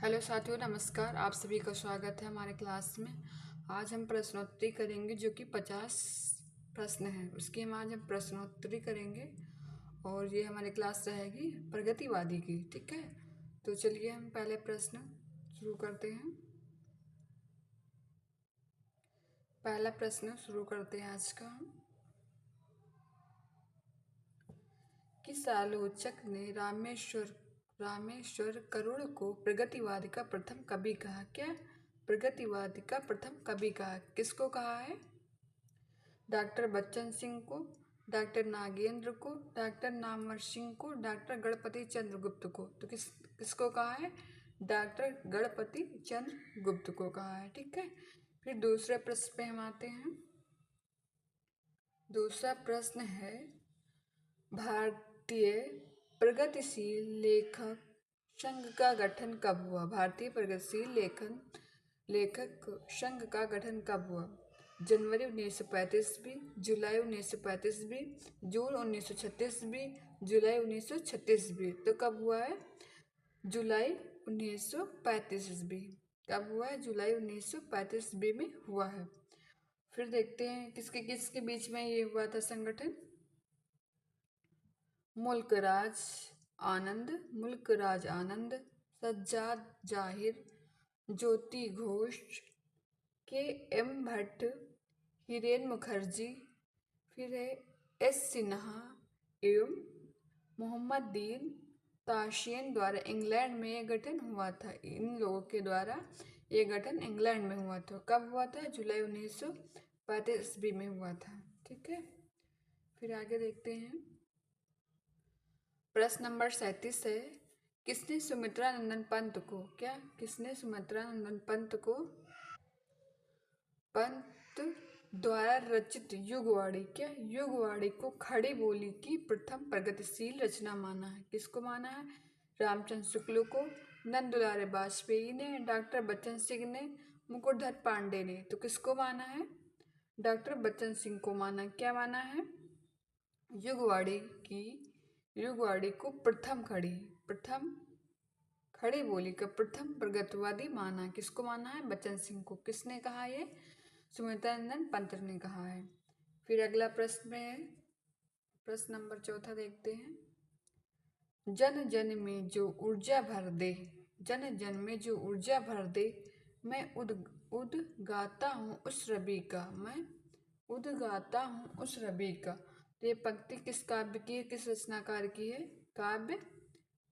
Hello साथियों, नमस्कार। आप सभी का स्वागत है हमारे क्लास में। आज हम प्रश्नोत्तरी करेंगे जो कि 50 प्रश्न हैं, उसकी हम प्रश्नोत्तरी करेंगे। और ये हमारी क्लास रहेगी प्रगतिवादी की। ठीक है, तो चलिए हम पहले प्रश्न शुरू करते हैं। पहला प्रश्न शुरू करते हैं आज का हम। किस आलोचक ने रामेश्वर करुण को प्रगतिवाद का प्रथम कवि कहा? क्या प्रगतिवाद का प्रथम कवि कहा? किसको कहा है? डॉक्टर बच्चन सिंह को, डॉक्टर नागेंद्र को, डॉक्टर नामवर सिंह को, डॉक्टर गणपति चंद्र गुप्त को। तो किसको कहा है? डॉक्टर गणपति चंद्र गुप्त को कहा है। ठीक है, फिर दूसरे प्रश्न पे हम आते हैं। दूसरा प्रश्न है, भारतीय प्रगतिशील लेखक संघ का गठन कब हुआ? भारतीय प्रगतिशील लेखक संघ का गठन कब हुआ? जनवरी 1935 जुलाई 1935 जून 1936 जुलाई 1936। तो कब हुआ है? जुलाई 1935। कब हुआ है? जुलाई 1935 में हुआ है। फिर देखते हैं किसके किसके बीच में ये हुआ था संगठन। मुल्कराज आनंद, सज्जाद जाहिर, ज्योति घोष, के एम भट्ट, हिरेन मुखर्जी, फिर है एस सिन्हा एवं मोहम्मद दीन ताशियन द्वारा इंग्लैंड में यह गठन हुआ था। इन लोगों के द्वारा ये गठन इंग्लैंड में हुआ था। कब हुआ था? जुलाई 1935 में हुआ था। ठीक है, फिर आगे देखते हैं। प्रश्न नंबर 37 है, किसने सुमित्रा नंदन पंत को पंत द्वारा रचित युगवाणी को खड़ी बोली की प्रथम प्रगतिशील रचना माना है? किसको माना है? रामचंद्र शुक्ल को, नंदुलाल वाजपेयी ने, डॉक्टर बच्चन सिंह ने, मुकुटधर पांडे ने। तो किसको माना है? डॉक्टर बच्चन सिंह को माना। क्या माना है? युगवाणी को प्रथम खड़ी बोली का प्रथम प्रगतिवादी माना। किसको माना है? बच्चन सिंह को। किसने कहा? ये सुमित्रा नंदन पंत ने कहा है। फिर अगला प्रश्न में प्रश्न नंबर 4 देखते हैं। जन जन में जो ऊर्जा भर दे, मैं उद्गाता हूँ उस रबी का। तो ये पंक्ति किस काव्य की है? किस रचनाकार की है? काव्य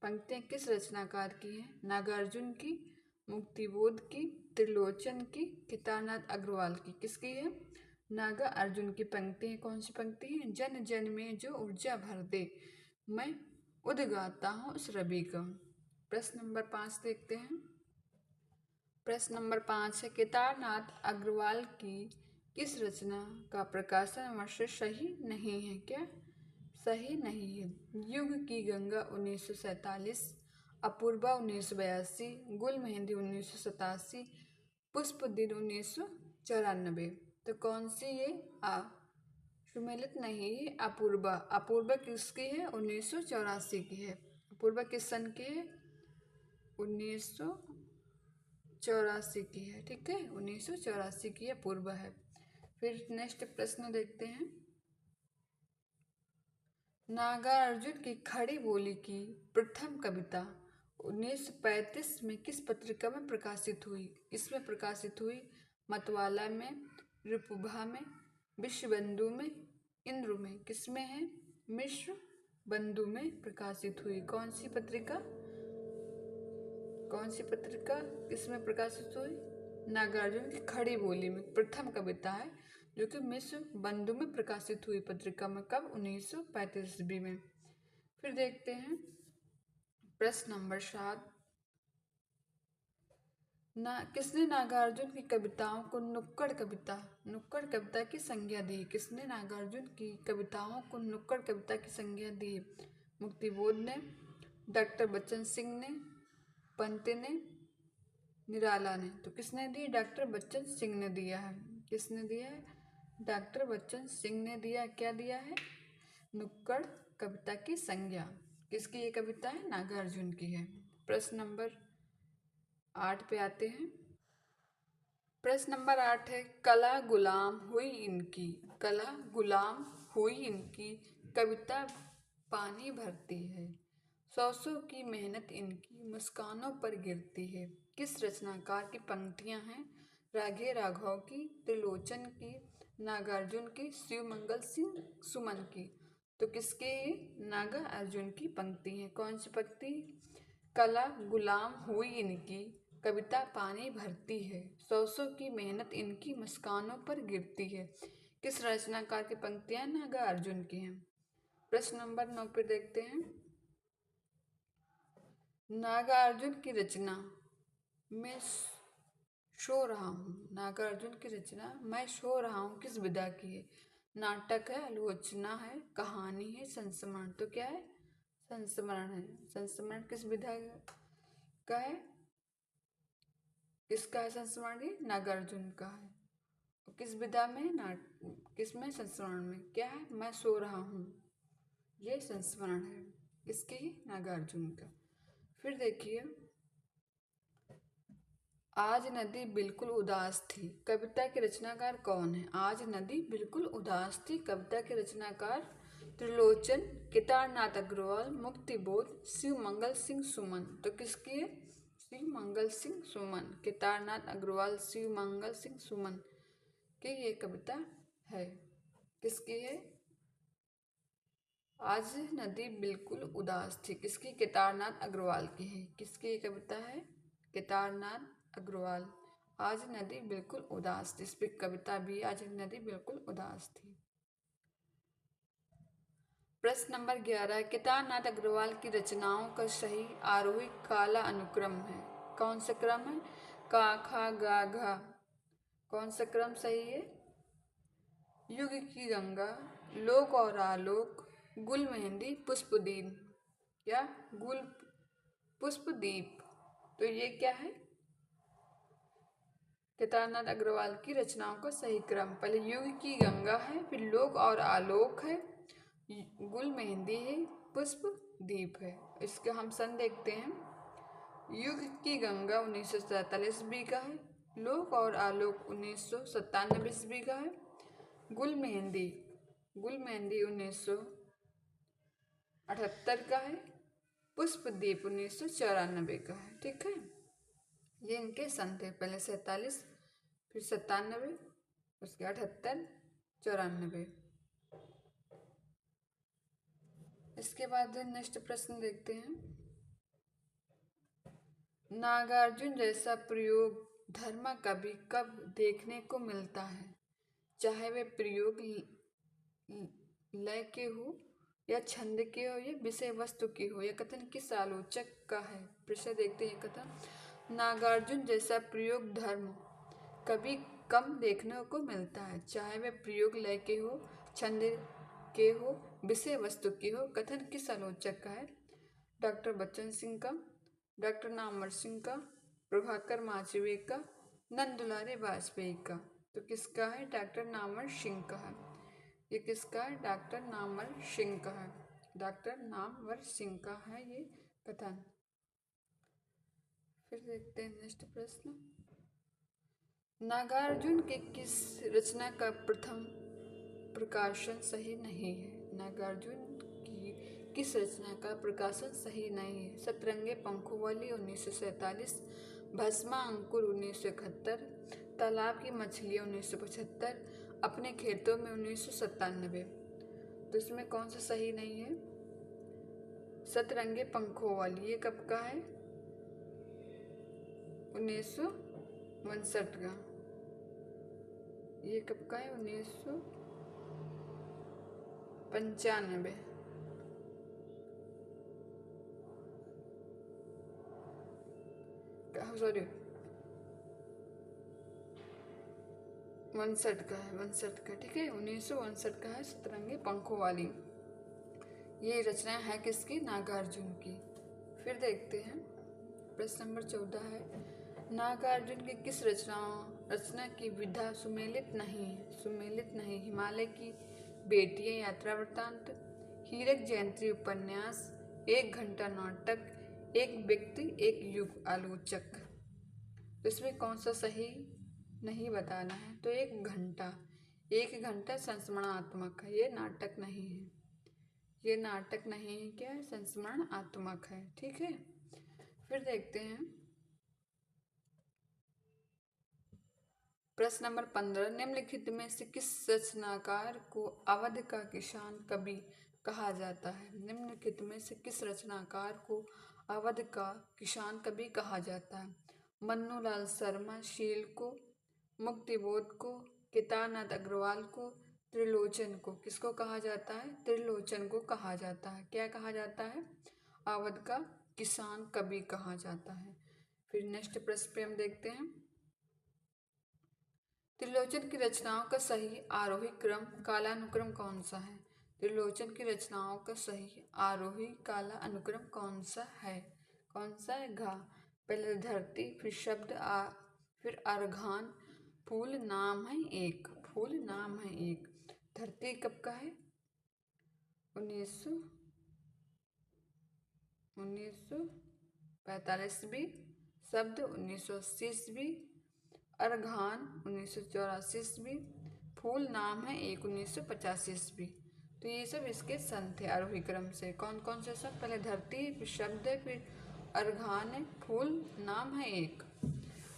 पंक्तियां किस रचनाकार की है? नागार्जुन की, मुक्तिबोध की, त्रिलोचन की, केदारनाथ अग्रवाल की। किसकी है? नागा अर्जुन की पंक्ति है। कौन सी पंक्ति है? जन जन में जो ऊर्जा भर दे, मैं उद्गाता हूँ उस रवि का। प्रश्न नंबर 5 देखते हैं। प्रश्न नंबर 5 है, केदारनाथ अग्रवाल की किस रचना का प्रकाशन वर्ष सही नहीं है? क्या सही नहीं है? युग की गंगा 1947, अपूर्वा 1982, गुल मेहंदी 1987, पुष्प दिन 1994। तो कौन सी ये सुमेलित नहीं है? अपूर्वा किसकी है? 1984 की है। अपूर्वा किस सन की है? 1984 की है। ठीक है, 1984 की अपूर्वा है। फिर नेक्स्ट प्रश्न देखते हैं। नागार्जुन की खड़ी बोली की प्रथम कविता 1935 में किस पत्रिका में प्रकाशित हुई? इसमें प्रकाशित हुई मतवाला में, रिपुभा में, विश्वबंधु में, इंद्र में। किसमें है? मिश्र बंधु में प्रकाशित हुई। कौन सी पत्रिका किसमें प्रकाशित हुई? नागार्जुन की खड़ी बोली में प्रथम कविता है जो कि मिश्र बंधु में प्रकाशित हुई पत्रिका में। कब? 1935 ईस्वी में। फिर देखते हैं प्रश्न नंबर 7। किसने नागार्जुन की कविताओं को नुक्कड़ कविता की संज्ञा दी? किसने नागार्जुन की कविताओं को नुक्कड़ कविता की संज्ञा दी? मुक्तिबोध ने, डॉक्टर बच्चन सिंह ने, पंत ने, निराला ने। तो किसने दी? डॉक्टर बच्चन सिंह ने दिया है। किसने दिया है? डॉक्टर बच्चन सिंह ने दिया। क्या दिया है? नुक्कड़ कविता की संज्ञा। किसकी ये कविता है? नागार्जुन की है। प्रश्न नंबर 8 पे आते हैं। प्रश्न नंबर 8 है, कला गुलाम हुई इनकी, कला गुलाम हुई इनकी, कविता पानी भरती है, सौ सौ की मेहनत इनकी मुस्कानों पर गिरती है। किस रचनाकार की पंक्तियां हैं? राघे राघव की, त्रिलोचन की, नागार्जुन की, शिवमंगल सिंह सुमन की। तो किसके? नागार्जुन की पंक्ति है। कौन सी पंक्ति? कला गुलाम हुई इनकी, कविता पानी भरती है, सौ सौ की मेहनत इनकी मुस्कानों पर गिरती है। किस रचनाकार की पंक्तियां? नागार्जुन की हैं। प्रश्न नंबर 9 पे देखते हैं, नागार्जुन की रचना मैं सो रहा हूँ, नागार्जुन की रचना मैं सो रहा हूँ किस विधा की है? नाटक है, आलोचना है, कहानी है, संस्मरण। तो क्या है? संस्मरण है। संस्मरण किस विधा का है? किसका है संस्मरण? ये नागार्जुन का है। किस विधा में? किसमें? संस्मरण में। क्या है? मैं सो रहा हूँ, ये संस्मरण है। किसकी? नागार्जुन का। फिर देखिए, आज नदी बिल्कुल उदास थी, कविता के रचनाकार कौन है? आज नदी बिल्कुल उदास थी, कविता के रचनाकार त्रिलोचन, केदारनाथ अग्रवाल, मुक्तिबोध, शिव मंगल सिंह सुमन। तो किसकी है? शिव मंगल सिंह सुमन। केदारनाथ अग्रवाल, शिव मंगल सिंह सुमन की ये कविता है। किसकी है? आज नदी बिल्कुल उदास थी, किसकी? केदारनाथ अग्रवाल की है। किसकी कविता है? केदारनाथ अग्रवाल। आज नदी बिल्कुल उदास थी, इस पर कविता भी, आज नदी बिल्कुल उदास थी। प्रश्न नंबर 11, केदारनाथ अग्रवाल की रचनाओं का सही आरोही काला अनुक्रम है। कौन सा क्रम है? का, खा, गा, घा। कौन सा क्रम सही है? युग की गंगा, लोक और आलोक, गुल मेहंदी, पुष्पदीप। क्या? गुल पुष्पदीप। तो ये क्या है? केदारनाथ अग्रवाल की रचनाओं का सही क्रम, पहले युग की गंगा है, फिर लोक और आलोक है, गुल मेहंदी है, पुष्पदीप है। इसका हम सन देखते हैं। युग की गंगा 1947 ईस्वी का है, लोक और आलोक 1997 ईस्वी का है, गुल मेहंदी 1978 का है, पुष्पदीप 1994 का है। ठीक है, ये इनके सन थे, पहले 47, फिर 97, उसके 78, 94। इसके बाद नेक्स्ट प्रश्न देखते हैं, नागार्जुन जैसा प्रयोग धर्म कवि कब देखने को मिलता है? चाहे वे प्रयोग लय के हो या छंद के हो या विषय वस्तु के हो, या कथन किस आलोचक का है? प्रश्न देखते हैं कथन, नागार्जुन जैसा प्रयोग धर्म कभी कम देखने को मिलता है, चाहे वे प्रयोग लय के हो, छंद के हो, विषय वस्तु के हो, कथन किस आलोचक का है? डॉक्टर बच्चन सिंह का, डॉक्टर नामवर सिंह का, प्रभाकर माचवे का, नंद दुलारे वाजपेयी का। तो किसका है? डॉक्टर नामवर सिंह का है। ये किसका है? डॉक्टर नामवर सिंह का है। डॉक्टर नामवर सिंह का है ये कथन। फिर देखते हैं नेक्स्ट प्रश्न, नागार्जुन के किस रचना का प्रथम प्रकाशन सही नहीं है? नागार्जुन की किस रचना का प्रकाशन सही नहीं है? सतरंगे पंखों वाली 1947, भस्मा अंकुर 1971, तालाब की मछलियाँ 1975, अपने खेतों में 1997। तो इसमें कौन सा सही नहीं है? सतरंगे पंखों वाली, ये कब का है? 1959 का। ये कब का है? 1995। सॉरी 59 का है, 59 का। ठीक है, 1959 का है सतरंगी पंखों वाली। ये रचना है किसकी? नागार्जुन की। फिर देखते हैं प्रश्न नंबर 14 है, नागार्जुन की किस रचना की विधा सुमेलित नहीं है? सुमेलित नहीं, हिमालय की बेटियां यात्रा वृत्तांत, हीरक जयंती उपन्यास, 1 घंटा नाटक, एक व्यक्ति एक युग आलोचक। तो इसमें कौन सा सही नहीं बताना है। तो एक घंटा संस्मरणात्मक है, ये नाटक नहीं है, ये नाटक नहीं है, क्या है, संस्मरणात्मक है। ठीक है, फिर देखते हैं प्रश्न नंबर 15। निम्नलिखित में से किस रचनाकार को अवध का किसान कवि कहा जाता है। निम्नलिखित में से किस रचनाकार को अवध का किसान कवि कहा जाता है। मन्नूलाल शर्मा, शील को, मुक्तिबोध को, केदारनाथ अग्रवाल को, त्रिलोचन को। किसको कहा जाता है, त्रिलोचन को कहा जाता है। क्या कहा जाता है, अवध का किसान कवि कहा जाता है। फिर नेक्स्ट प्रश्न पे हम देखते हैं, त्रिलोचन की रचनाओं का सही आरोही क्रम कालानुक्रम कौन सा है। त्रिलोचन की रचनाओं का सही आरोही काला अनुक्रम कौन सा है। कौन सा है, घा। पहले धरती, फिर शब्द फिर अर्घान, फूल नाम है एक, फूल नाम है एक। धरती कब का है, 1945 ईस्वी, शब्द 1980 ईस्वी, अर्घान 1984 ईस्वी, फूल नाम है एक 1985 ईस्वी। तो ये सब इसके सन थे आरोही क्रम से। कौन कौन से सन, पहले धरती, फिर शब्द, फिर अर्घान है, फूल नाम है एक।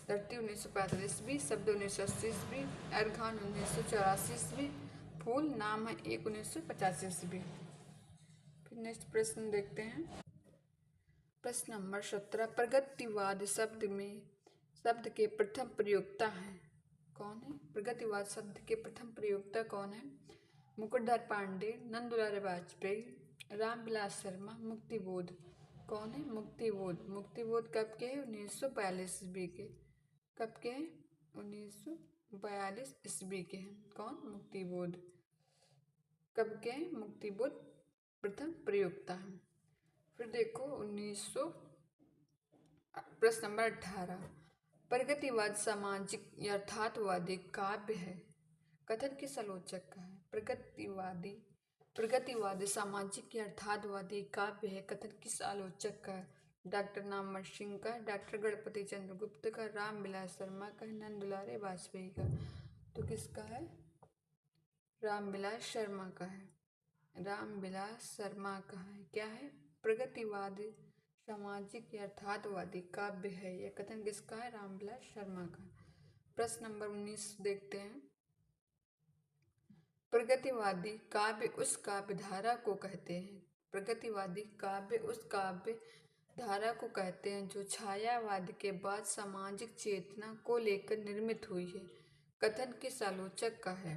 धरती 1945 ईस्वी, शब्द 1980 ईस्वी, अर्घान 1984 ईस्वी, फूल नाम है एक 1985 ईस्वी। फिर नेक्स्ट प्रश्न देखते हैं, प्रश्न नंबर 17। प्रगतिवाद शब्द के प्रथम प्रयोक्ता है। कौन है, प्रगतिवाद शब्द के प्रथम प्रयोक्ता कौन है। मुकुटधर पांडे, नंदुलाल वाजपेयी, रामविलास शर्मा, मुक्तिबोध। कौन है, मुक्तिबोध। मुक्तिबोध कब के हैं, 1942 ईस्वी के। कब के हैं, 1942 ईस्वी के हैं। कौन, मुक्तिबोध। कब के हैं, मुक्तिबोध प्रथम प्रयोक्ता है। फिर देखो प्रश्न नंबर 18। प्रगतिवाद सामाजिक यथार्थवादी काव्य है, कथन किस आलोचक का है। प्रगतिवादी सामाजिक यथार्थवादी काव्य है, कथन किस आलोचक का है। डॉक्टर नामवर सिंह का, डॉक्टर गणपति चंद्र गुप्त का, रामविलास शर्मा का, नंदुलारे वाजपेयी का। तो किसका है, रामविलास शर्मा का है, रामविलास शर्मा का है। क्या है, प्रगतिवादी सामाजिक यथार्थवादी काव्य है, यह कथन किसका है, रामविलास शर्मा का। प्रश्न नंबर 19 देखते हैं, प्रगतिवादी काव्य उस काव्य धारा को कहते हैं। प्रगतिवादी काव्य उस काव्य धारा को कहते हैं जो छायावाद के बाद सामाजिक चेतना को लेकर निर्मित हुई है, कथन किस आलोचक का है।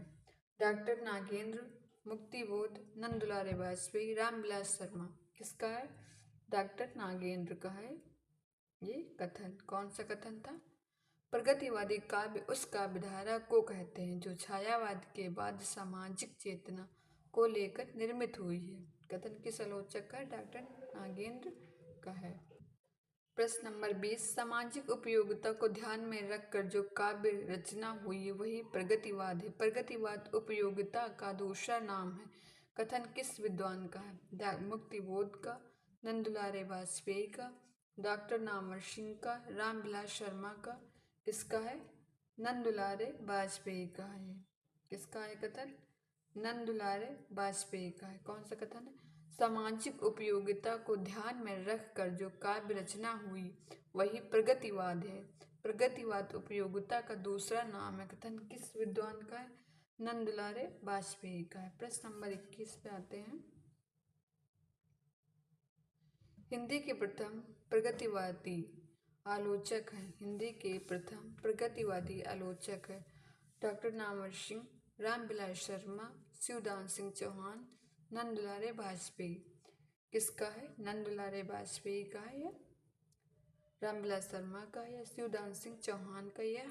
डॉक्टर नागेंद्र, मुक्तिबोध, नंदुलारे वाजपेयी, रामविलास शर्मा। किसका है, डॉक्टर नागेंद्र का है ये कथन। कौन सा कथन था, प्रगतिवादी काव्य उस काव्य धारा को कहते हैं जो छायावाद के बाद सामाजिक चेतना को लेकर निर्मित हुई है, कथन किस आलोचक का, डॉक्टर नागेंद्र का है। प्रश्न नंबर 20। सामाजिक उपयोगिता को ध्यान में रखकर जो काव्य रचना हुई वही प्रगतिवाद है। प्रगतिवाद उपयोगिता का दूसरा नाम है, कथन किस विद्वान का है। मुक्तिबोध का, नंदुलारे वाजपेयी का, डॉक्टर नामवर सिंह का, रामविलास शर्मा का। किसका है, नंदुलारे वाजपेयी का है। किसका है कथन, नंदुलारे वाजपेयी का है। कौन सा कथन है, सामाजिक उपयोगिता को ध्यान में रखकर जो काव्य रचना हुई वही प्रगतिवाद है। प्रगतिवाद उपयोगिता का दूसरा नाम है, कथन किस विद्वान का है, नंदुलारे वाजपेयी का है। प्रश्न नंबर 21 पे आते हैं, हिंदी के प्रथम प्रगतिवादी आलोचक हैं। हिंदी के प्रथम प्रगतिवादी आलोचक है डॉक्टर नामवर सिंह, रामविलास शर्मा, शिवदान सिंह चौहान, नंदुलारे वाजपेयी। किसका है, नंदुलारे वाजपेयी का है या रामविलास शर्मा का है या शिवदान सिंह चौहान का या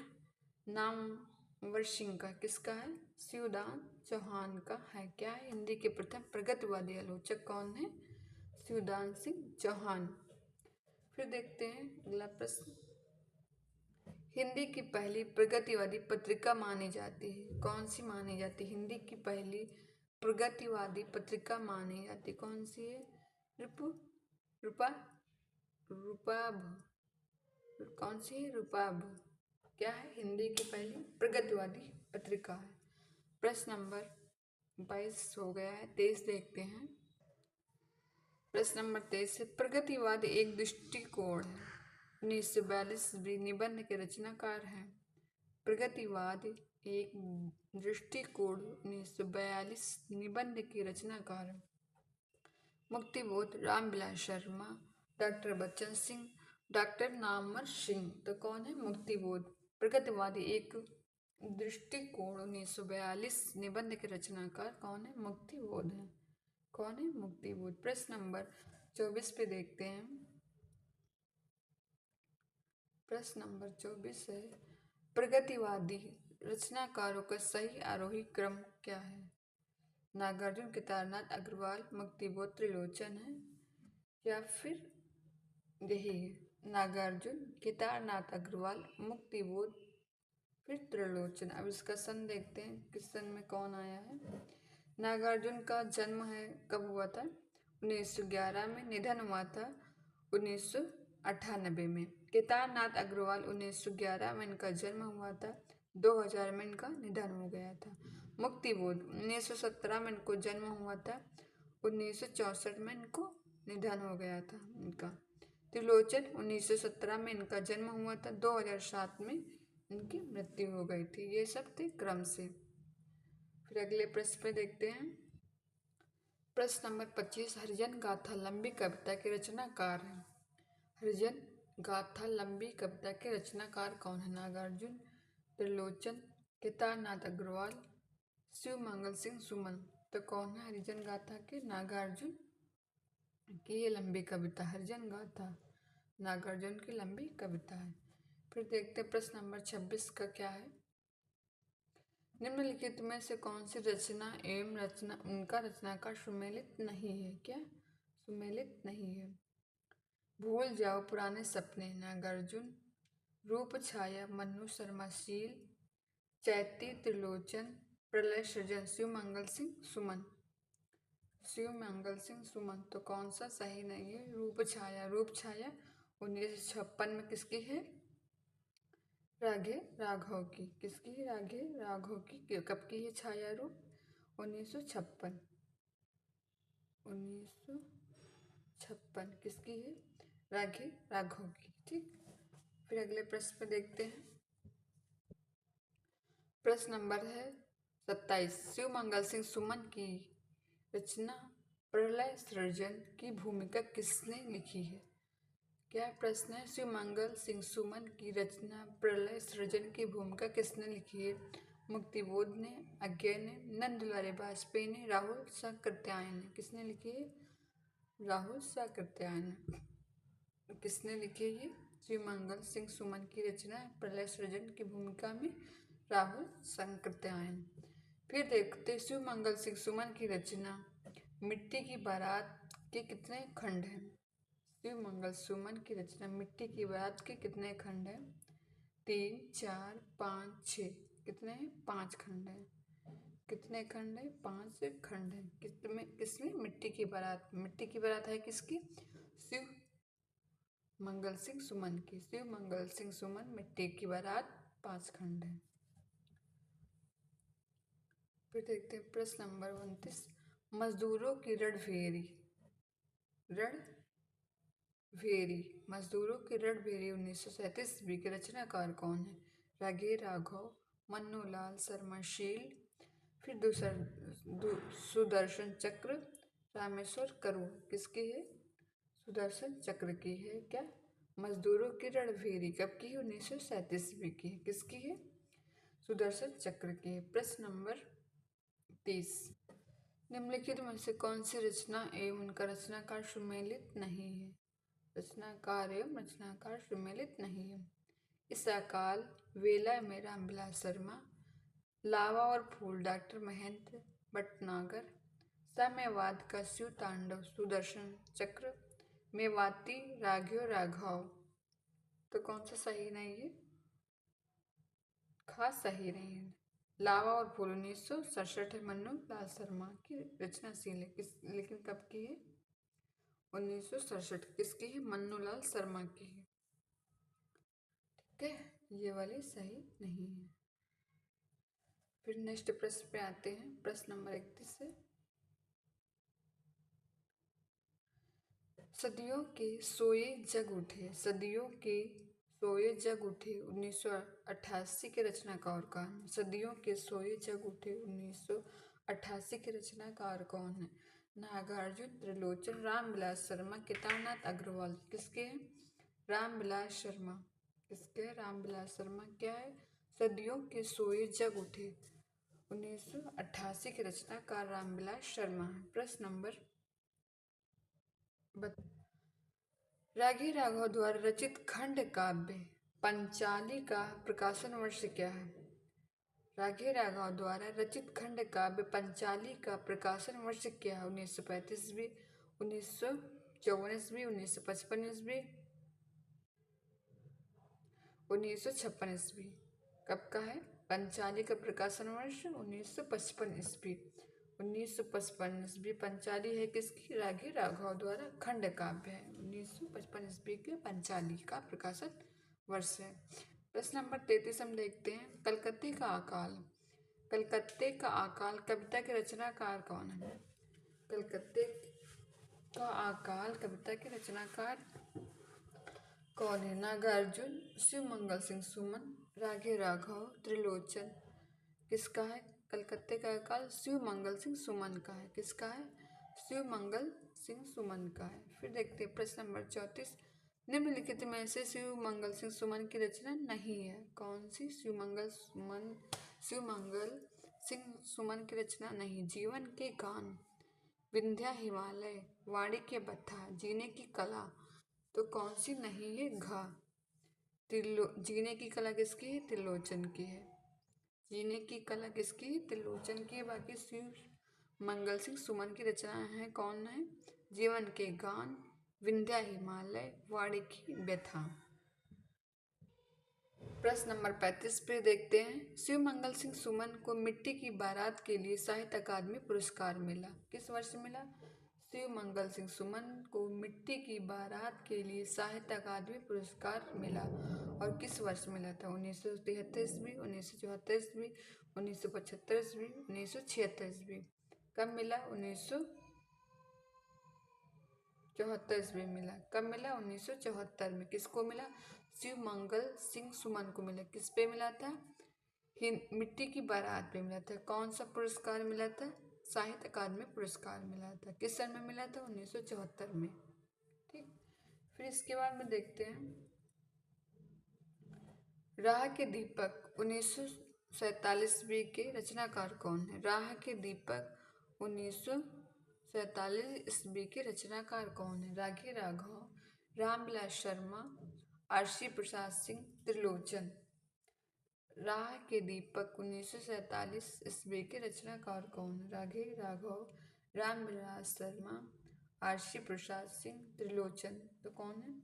नामवर सिंह का। किसका है, शिवदान चौहान का है। क्या है, हिंदी के प्रथम प्रगतिवादी आलोचक कौन है, शिवदान सिंह चौहान। फिर देखते हैं अगला प्रश्न, हिंदी की पहली प्रगतिवादी पत्रिका मानी जाती है, कौन सी मानी जाती है, हिंदी की पहली प्रगतिवादी पत्रिका मानी जाती, कौन सी है, रूपाभ, कौन सी है, रूपाभ। क्या है? हिंदी की पहली प्रगतिवादी पत्रिका है। प्रश्न नंबर 22 हो गया है, 23 देखते हैं। प्रश्न नंबर 23 है, प्रगतिवाद एक दृष्टिकोण है। 1942 निबंध के रचनाकार हैं। प्रगतिवाद एक दृष्टिकोण 1942 निबंध के रचनाकार हैं। Muktibodh Ramvilas Sharma, doctor Bachchan Singh, doctor Namvar Singh. तो कौन है? मुक्तिबोध। प्रगतिवादी एक दृष्टिकोण 1942 निबंध के रचनाकार कौन है? मुक्तिबोध है। कौन है? मुक्तिबोध। प्रश्न नंबर 24 पे देखते हैं। प्रश्न नंबर 24 है, प्रगतिवादी रचनाकारों का सही आरोही क्रम क्या है? नागार्जुन, केदारनाथ अग्रवाल, मुक्तिबोध, त्रिलोचन है, या फिर यही है? नागार्जुन, केदारनाथ अग्रवाल, मुक्तिबोध, फिर त्रिलोचन। अब इसका सन देखते हैं, किस सन में कौन आया है। नागार्जुन का जन्म है कब हुआ था? 1911 में। निधन हुआ था 1998 में। केदारनाथ अग्रवाल 1911 में इनका जन्म हुआ था, 2000 में इनका निधन हो गया था। मुक्तिबोध 1917 में इनको जन्म हुआ था, 1964 में इनको निधन हो गया था इनका। त्रिलोचन 1917 में इनका जन्म हुआ था, 2007 में इनकी मृत्यु हो गई थी। ये सब थे क्रम से। फिर अगले प्रश्न पे देखते हैं। प्रश्न नंबर 25, हरिजन गाथा लंबी कविता के रचनाकार हैं। हरिजन गाथा लंबी कविता के रचनाकार कौन है? नागार्जुन, त्रिलोचन, केदारनाथ अग्रवाल, शिव मंगल सिंह सुमन। तो कौन है हरिजन गाथा के? नागार्जुन की ये लंबी कविता हरिजन गाथा नागार्जुन की लंबी कविता है। फिर देखते हैं प्रश्न नंबर 26 का क्या है। निम्नलिखित में से कौन सी रचना एवं रचना उनका रचनाकार सुमेलित नहीं है? क्या सुमेलित नहीं है? भूल जाओ पुराने सपने नागार्जुन, रूप छाया मन्नू शर्माशील, चैती त्रिलोचन, प्रलय सृजन शिव मंगल सिंह सुमन। शिव मंगल सिंह सुमन। तो कौन सा सही नहीं है? रूप छाया। रूप छाया 1956 में किसकी है? राघे राघव की। किसकी? राघे राघव की। कब की है छाया रूप? 1956। 1956 किसकी है? राघे राघव की। ठीक। फिर अगले प्रश्न पे देखते हैं। प्रश्न नंबर है 27, शिव मंगल सिंह सुमन की रचना प्रलय सृजन की भूमिका किसने लिखी है? क्या प्रश्न है? शिव मंगल सिंह सुमन की रचना प्रलय सृजन की भूमिका किसने लिखी है? मुक्तिबोध ने, अज्ञे ने, नंदलाल वाजपेयी ने, राहुल साकृत्यायन ने। किसने लिखी है? राहुल साकृत्यायन ने। किसने लिखी है? शिव मंगल सिंह सुमन की रचना प्रलय सृजन की भूमिका में राहुल साकृत्यायन। फिर देखते शिव मंगल सिंह सुमन की रचना मिट्टी की बारात के कितने खंड हैं? शिव मंगल सुमन की रचना मिट्टी की बारात के कितने खंड हैं? 3, 4, 5, 6। कितने हैं? 5 खंड हैं। कितने खंड हैं? 5 खंड हैं। किसमें? मिट्टी की बारात। मिट्टी की बारात है किसकी? शिव मंगल सिंह सुमन की। शिव मंगल सिंह सुमन मिट्टी की बारात 5 खंड है। फिर देखते हैं प्रश्न नंबर 29, मजदूरों की रणभेरी। रणभेरी मजदूरों की रणभेरी 1937 ईस्वी के रचनाकार कौन है? राघे राघव, मन्नू लाल शर्माशील, फिर सुदर्शन चक्र, रामेश्वर करू। किसकी है? सुदर्शन चक्र की है। क्या? मजदूरों की रणभेरी कब की है? 1937 ईस्वी की है। किसकी है? सुदर्शन चक्र की है। प्रश्न नंबर 30, निम्नलिखित में से कौन सी रचना एवं उनका रचनाकार सुमेलित नहीं है? रचनाकार एवं रचनाकार सुमेलित नहीं है। ईसा काल, वेला में रामविलास शर्मा, लावा और फूल डॉक्टर महेंद्र भटनागर, साम्यवाद का शिव तांडव सुदर्शन चक्र, मेवाती राघव राघव। तो कौन सा सही नहीं है? खास सही नहीं है। लावा और फूल 1967 है, मन्नू लाल शर्मा की रचनाशील है। लेकिन कब की है? 1967। किसकी है? मन्नू लाल शर्मा की है। ठीक है। ये वाली सही नहीं है। फिर नेक्स्ट प्रश्न पे आते हैं, प्रश्न नंबर 31 से। सदियों के सोए जग उठे, सदियों के सोए जग उठे 1988 के रचनाकार कौन? सदियों के सोए जग उठे 1988 के रचनाकार कौन है? नागार्जुन, त्रिलोचन, रामविलास शर्मा, केदारनाथ अग्रवाल। किसके हैं? रामविलास शर्मा। किसके? रामविलास शर्मा। क्या है? सदियों के सोए जग उठे 1988 के रचनाकार रामविलास शर्मा है। प्रश्न नंबर रागी राघव द्वारा रचित खंड काव्य पंचाली का प्रकाशन वर्ष क्या है? रागी राघव द्वारा रचित खंड काव्य पंचाली का प्रकाशन वर्ष क्या है? 1935 ईस्वी, 1954 ईस्वी, 1955 ईस्वी, 1956 ईस्वी। कब का है? पंचाली का प्रकाशन वर्ष 1955 ईस्वी। 1955 ईस्वी पंचाली है किसकी? रागी राघव द्वारा खंड काव्य है। 1955 ईस्वी के पंचाली का प्रकाशन वर्ष है। प्रश्न नंबर 33 हम देखते हैं, कलकत्ते का अकाल। कलकत्ते का अकाल कविता के रचनाकार कौन है? कलकत्ते का अकाल कविता के रचनाकार कौन है? नागार्जुन, शिवमंगल सिंह सुमन, रागी राघव, त्रिलोचन। किसका है? कलकत्ते का अकाल शिवमंगल सिंह सुमन का है। किसका है? शिवमंगल सिंह सुमन का है। फिर देखते हैं प्रश्न नंबर 34, निम्नलिखित में से शिवमंगल सिंह सुमन की रचना नहीं है। कौन सी? शिवमंगल सिंह सुमन की रचना नहीं। जीवन के गान, विंध्या हिमालय, वाणी के बथा, जीने की कला। तो कौन सी नहीं है? घ। जीने की कला किसकी है? त्रिलोचन की है। जीने की कला किसकी? त्रिलोचन की। बाकी शिव मंगल सिंह सुमन की रचना है कौन है? जीवन के गान, विंध्या हिमालय, वाणी की व्यथा। प्रश्न नंबर 35 पे देखते हैं, शिव मंगल सिंह सुमन को मिट्टी की बारात के लिए साहित्य अकादमी पुरस्कार मिला। किस वर्ष मिला? शिव मंगल सिंह सुमन को मिट्टी की बारात के लिए साहित्य अकादमी पुरस्कार मिला और किस वर्ष मिला था? 1973 ईस्वी, 1974 ईस्वी, 1975 ईस्वी, 1976 ईस्वी। कब मिला? 1974 ईस्वी मिला। कब मिला? 1974 में। किसको मिला? शिव मंगल सिंह सुमन को मिला। किस पे मिला था? मिट्टी की बारात पे मिला था। कौन सा पुरस्कार मिला था? साहित्य अकादमी पुरस्कार मिला था। किस सन में मिला था? 1974 में। ठीक। फिर इसके बाद में देखते हैं, राह के दीपक 1947 ईस्वी के रचनाकार कौन है? राह के दीपक 1947 ईस्वी के रचनाकार कौन है? रागी राघव, रामविलास शर्मा, आरसी प्रसाद सिंह, त्रिलोचन। राह के दीपक 1947 ईस्वी के रचनाकार कौन है? रागी राघव, रामविलास शर्मा, आरसी प्रसाद सिंह, त्रिलोचन। तो कौन है?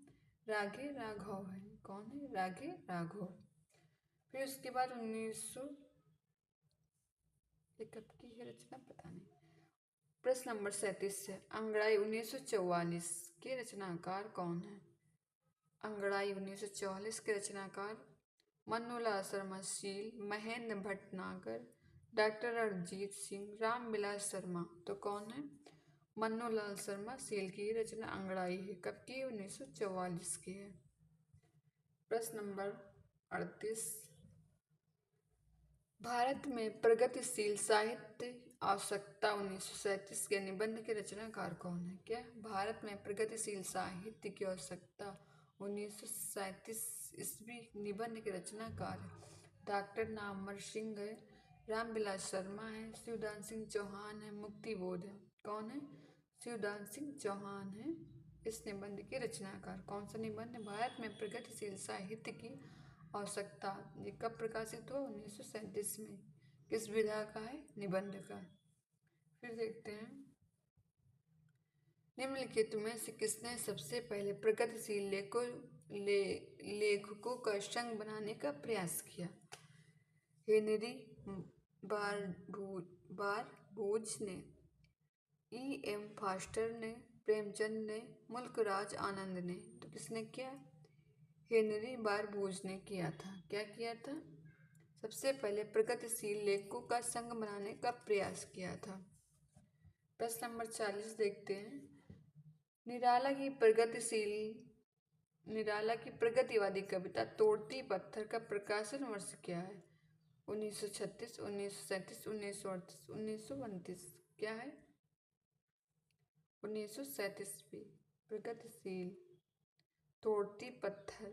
रागी राघव है। कौन है? रागी राघव। फिर उसके बाद 1900 कब की है रचना पता नहीं। प्रश्न नंबर 37 से, अंगड़ाई 1944 के रचनाकार कौन है? अंगड़ाई 1944 के रचनाकार मन्नूलाल शर्मा शील, महेंद्र भटनागर, डॉक्टर अरिजीत सिंह, रामविलास शर्मा। तो कौन है? मन्नूलाल शर्मा शील की रचना अंगड़ाई है। कब की? 1944 की है। प्रश्न नंबर 38, भारत में प्रगतिशील साहित्य आवश्यकता 1937 के निबंध के रचनाकार कौन है? क्या? भारत में प्रगतिशील साहित्य की आवश्यकता 1937 ईस्वी निबंध के रचनाकार डॉक्टर नामवर सिंह है, रामविलास शर्मा है, शिवदान सिंह चौहान है, मुक्तिबोध है। कौन है? शिवदान सिंह चौहान है इस निबंध के रचनाकार। कौन सा निबंध? भारत में प्रगतिशील साहित्य की आवश्यकता। ये कब प्रकाशित हुआ? 1937 में। किस विधा का है? निबंध का। फिर देखते हैं, निम्नलिखित में से किसने सबसे पहले प्रगतिशील लेखकों का संघ बनाने का प्रयास किया? हेनरी बारबोज ने, E.M. फास्टर ने, प्रेमचंद ने, मुल्कराज आनंद ने। तो किसने किया? हेनरी बारबूज ने किया था? क्या किया था? सबसे पहले प्रगतिशील लेखकों का संघ बनाने का प्रयास किया था। प्रश्न नंबर 40 देखते हैं। निराला की प्रगतिवादी कविता तोड़ती पत्थर का प्रकाशन वर्ष क्या है? 1936, 1937, 1938, 1929। क्या है? 1937 भी। प्रगतिशील तोड़ती पत्थर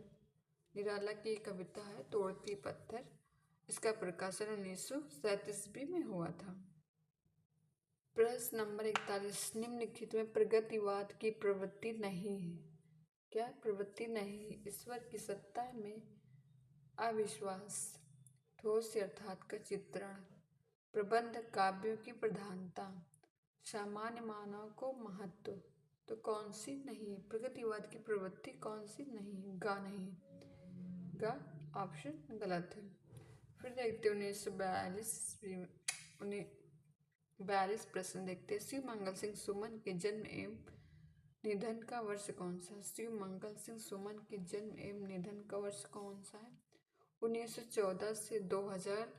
निराला की कविता है तोड़ती पत्थर। इसका प्रकाशन 1937 में हुआ था। प्रश्न नंबर 41। निम्नलिखित में प्रगतिवाद की प्रवृत्ति नहीं है। क्या प्रवृत्ति नहीं? ईश्वर की सत्ता में अविश्वास, ठोस यथार्थ का चित्रण, प्रबंध काव्यों की प्रधानता, सामान्य मानव को महत्व। तो कौन सी नहीं? प्रगतिवाद की प्रवृत्ति कौन सी नहीं? गा नहीं, गा ऑप्शन गलत है। फिर देखते 1942 प्रश्न देखते हैं। शिव मंगल सिंह सुमन के जन्म एवं निधन का वर्ष कौन सा है? शिव मंगल सिंह सुमन के जन्म एवं निधन का वर्ष कौन सा है? 1914 से 2000,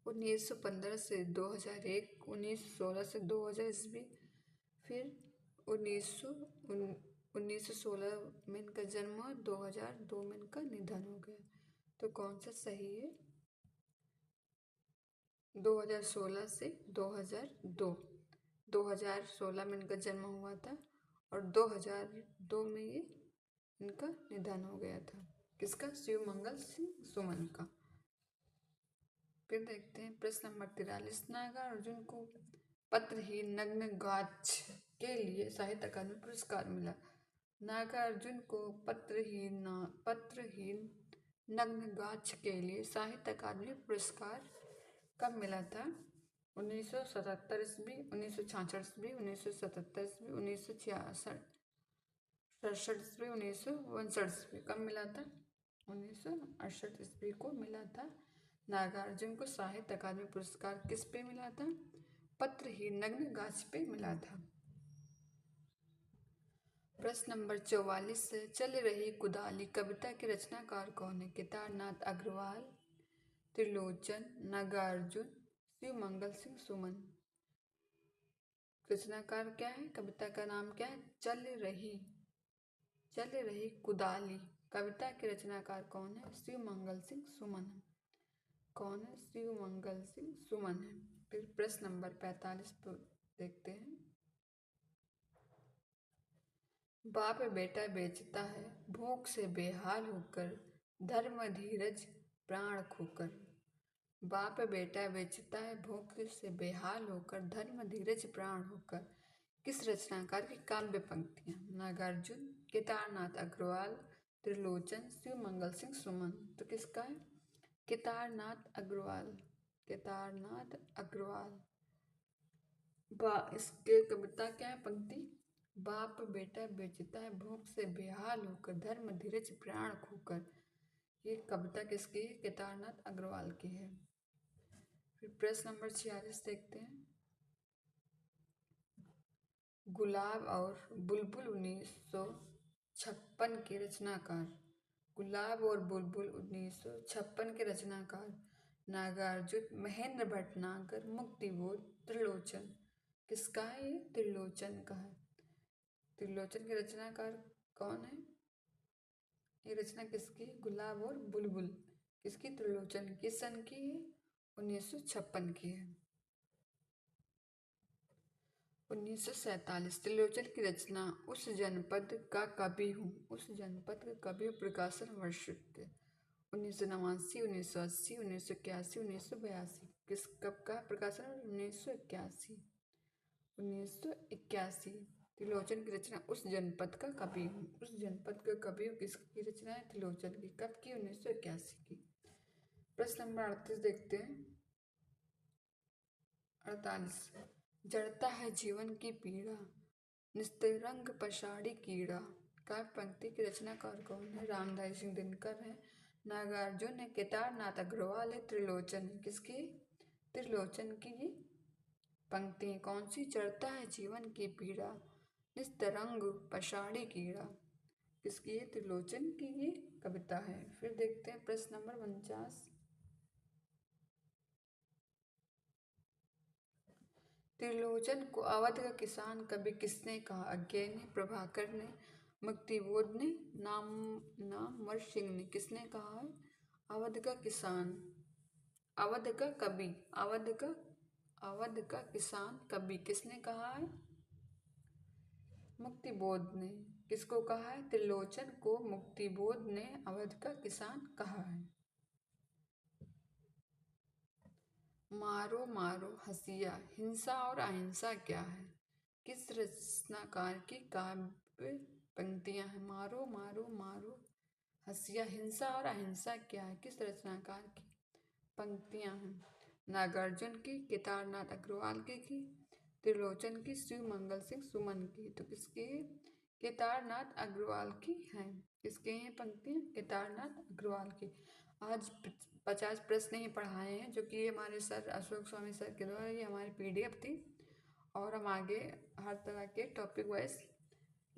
1915 से 2001, 1916 से 2000 ईस्वी। फिर 1916 में इनका जन्म हुआ, 2002 में इनका निधन हो गया। तो कौन सा सही है? 2016 से 2002। 2016 में इनका जन्म हुआ था और 2002 में ये इनका निधन हो गया था। किसका? शिव मंगल सिंह सुमन का। फिर देखते हैं प्रश्न नंबर 43। नागार्जुन को पत्रहीन नग्न गाछ के लिए साहित्य अकादमी पुरस्कार मिला। नागार्जुन को पत्रहीन नग्न गाछ के लिए साहित्य अकादमी पुरस्कार कब मिला था? 1977 ईस्वी, 1966 ईस्वी, 1977 ईस्वी, 1966 ईस्वी, 1959 ईस्वी। कब मिला था? 1968 ईस्वी को मिला था। नागार्जुन को साहित्य अकादमी पुरस्कार किस पे मिला था? पत्रहीन नग्न गाछ पे मिला था। प्रश्न नंबर 44 है। चल रही कुदाली कविता के रचनाकार कौन है? केदारनाथ अग्रवाल, त्रिलोचन, नागार्जुन, शिव मंगल सिंह सुमन। रचनाकार क्या है? कविता का नाम क्या है? चल रही कुदाली। कविता के रचनाकार कौन है? शिव मंगल सिंह सुमन है। कौन है? शिव मंगल सिंह सुमन है। फिर प्रश्न नंबर 45 पर देखते हैं। बाप बेटा बेचता है भूख से बेहाल होकर, धर्म धीरज प्राण खोकर। बाप बेटा बेचता है भूख से बेहाल होकर, धर्म धीरज प्राण होकर। किस रचनाकार की काव्य पंक्तियां? नागार्जुन, केदारनाथ अग्रवाल, त्रिलोचन, शिव मंगल सिंह सुमन। तो किसका है? केदारनाथ अग्रवाल। केदारनाथ अग्रवाल। इसके कविता क्या है पंक्ति? बाप बेटा बेचता है भूख से बेहाल होकर, धर्म धीरज प्राण खोकर। ये कविता किसकी है? केदारनाथ अग्रवाल की है। फिर प्रश्न नंबर 46 देखते हैं। गुलाब और बुलबुल 1956 के रचनाकार। गुलाब और बुलबुल 1956 के रचनाकार नागार्जुन, महेंद्र भटनागर, मुक्तिबोध, त्रिलोचन। किसका है? ये त्रिलोचन का है। त्रिलोचन के रचनाकार कौन है? ये रचना किसकी? गुलाब और बुलबुल। किसकी? त्रिलोचन। किस सन की है? 1956 की है। 1947। त्रिलोचन की रचना उस जनपद का कवि हूँ। उस जनपद का कवि प्रकाशन वर्ष 1989, 1980, 1981, 1982। किस कब का प्रकाशन? 1981। 1981। त्रिलोचन की रचना उस जनपद का कवि हूँ। उस जनपद का कवि हूँ किसकी रचना है? त्रिलोचन की। कब की? 1981 की। प्रश्न नंबर 38 देखते हैं। 48। जड़ता है जीवन की पीड़ा, निस्तरंग पछाड़ी कीड़ा। काव्य पंक्ति की रचनाकार कौन है? रामधारी सिंह दिनकर है, नागार्जुन है, केदारनाथ अग्रवाल है, त्रिलोचन है। किसकी? त्रिलोचन की पंक्ति कौन सी? चढ़ता है जीवन की पीड़ा, निस्तरंग पछाड़ी कीड़ा। किसकी है? त्रिलोचन की ये कविता है। फिर देखते हैं प्रश्न नंबर 49। त्रिलोचन को अवध का किसान कवि किसने कहा? अज्ञे ने, प्रभाकर ने, मुक्तिबोध ने, नामवर सिंह ने। किसने कहा है? अवध का किसान, अवध का कवि, अवध का किसान कवि किसने कहा है? मुक्तिबोध ने। किसको कहा है? त्रिलोचन को मुक्तिबोध ने अवध का किसान कहा है। मारो मारो हसिया, हिंसा और अहिंसा क्या है? किस रचनाकार की काव्य पंक्तियां हैं? मारो मारो मारो हसिया, हिंसा और अहिंसा क्या है? किस रचनाकार की पंक्तियां हैं? नागार्जुन की, केदारनाथ अग्रवाल की, त्रिलोचन की, शिव मंगल सिंह सुमन की। तो किसकी? केदारनाथ अग्रवाल की हैं। किसके हैं पंक्तियां? केदारनाथ अग्रवाल की। आज 50 प्रश्न ही पढ़ाए हैं, जो कि हमारे सर अशोक स्वामी सर के द्वारा ये हमारी PDF थी, और हम आगे हर तरह के टॉपिक वाइज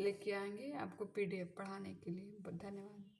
लेके आएंगे आपको PDF पढ़ाने के लिए। धन्यवाद।